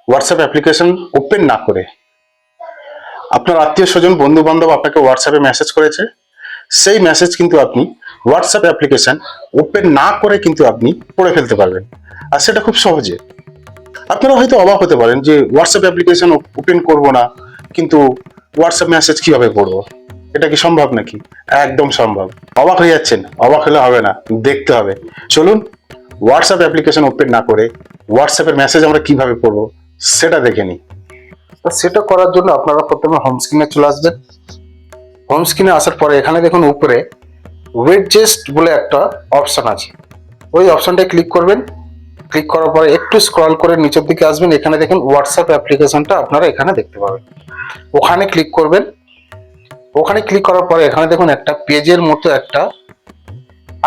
WhatsApp application open না করে আপনার আত্মীয় স্বজন বন্ধু বান্ধব আপনাকে হোয়াটসঅ্যাপে মেসেজ করেছে, সেই মেসেজ কিন্তু আপনি হোয়াটসঅ্যাপ অ্যাপ্লিকেশন ওপেন না করে কিন্তু আপনি পড়ে ফেলতে পারবেন, আর সেটা খুব সহজে। আপনারা হয়তো অবাক হতে পারেন যে হোয়াটসঅ্যাপ অ্যাপ্লিকেশন ওপেন করব না, কিন্তু হোয়াটসঅ্যাপ মেসেজ কিভাবে পড়বো, এটা কি সম্ভব নাকি? একদম সম্ভব। অবাক হয়ে যাচ্ছেন? অবাক হলে হবে না, দেখতে হবে। চলুন হোয়াটসঅ্যাপ অ্যাপ্লিকেশন ওপেন না করে হোয়াটসঅ্যাপের মেসেজ আমরা কিভাবে পড়বো সেটা দেখে নিই। সেটা করার জন্য আপনারা প্রথমে হোম স্ক্রিনে চলে আসবেন। হোম স্ক্রিনে আসার পরে এখানে দেখুন উপরে ওয়েডজেস্ট বলে একটা অপশন আছে, ওই অপশনটায় ক্লিক করবেন। ক্লিক করার পরে একটু স্ক্রল করে নিচের দিকে আসবেন, এখানে দেখুন হোয়াটসঅ্যাপ অ্যাপ্লিকেশনটা আপনারা এখানে দেখতে পাবেন, ওখানে ক্লিক করবেন। ওখানে ক্লিক করার পরে এখানে দেখুন একটা পেজের মতো একটা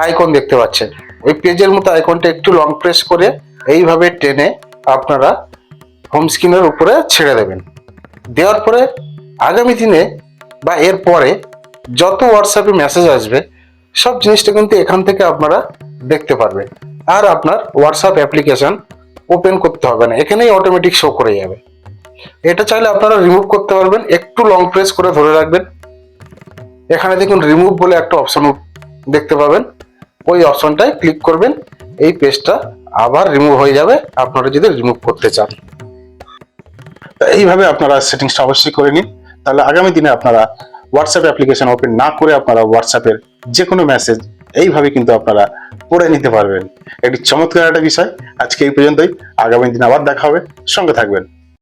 আইকন দেখতে পাচ্ছেন। ওই পেজের মতো আইকনটা একটু লং প্রেস করে এইভাবে টেনে আপনারা হোম স্ক্রিনের উপরে ছেড়ে দেবেন। দেওয়ার পরে আগামী দিনে বা এর পরে যত হোয়াটসঅ্যাপে মেসেজ আসবে সব জিনিসটা কিন্তু এখান থেকে আপনারা দেখতে পারবেন, আর আপনার হোয়াটসঅ্যাপ অ্যাপ্লিকেশন ওপেন করতে হবে না, এখানেই অটোমেটিক শো করে যাবে। এটা চাইলে আপনারা রিমুভ করতে পারবেন, একটু লং প্রেস করে ধরে রাখবেন। এখানে দেখুন রিমুভ বলে একটা অপশন দেখতে পাবেন, ওই অপশনটায় ক্লিক করবেন, এই পেজটা আবার রিমুভ হয়ে যাবে আপনারা যদি রিমুভ করতে চান। এইভাবে আপনারা সেটিংসটা অবশ্যই করে নিন, তাহলে আগামী দিনে আপনারা হোয়াটসঅ্যাপ অ্যাপ্লিকেশন ওপেন না করে আপনারা হোয়াটসঅ্যাপের যে কোনো মেসেজ এইভাবে কিন্তু আপনারা পড়ে নিতে পারবেন। একটি চমৎকার একটা বিষয়। আজকে এই পর্যন্তই, আগামী দিন আবার দেখা হবে, সঙ্গে থাকবেন।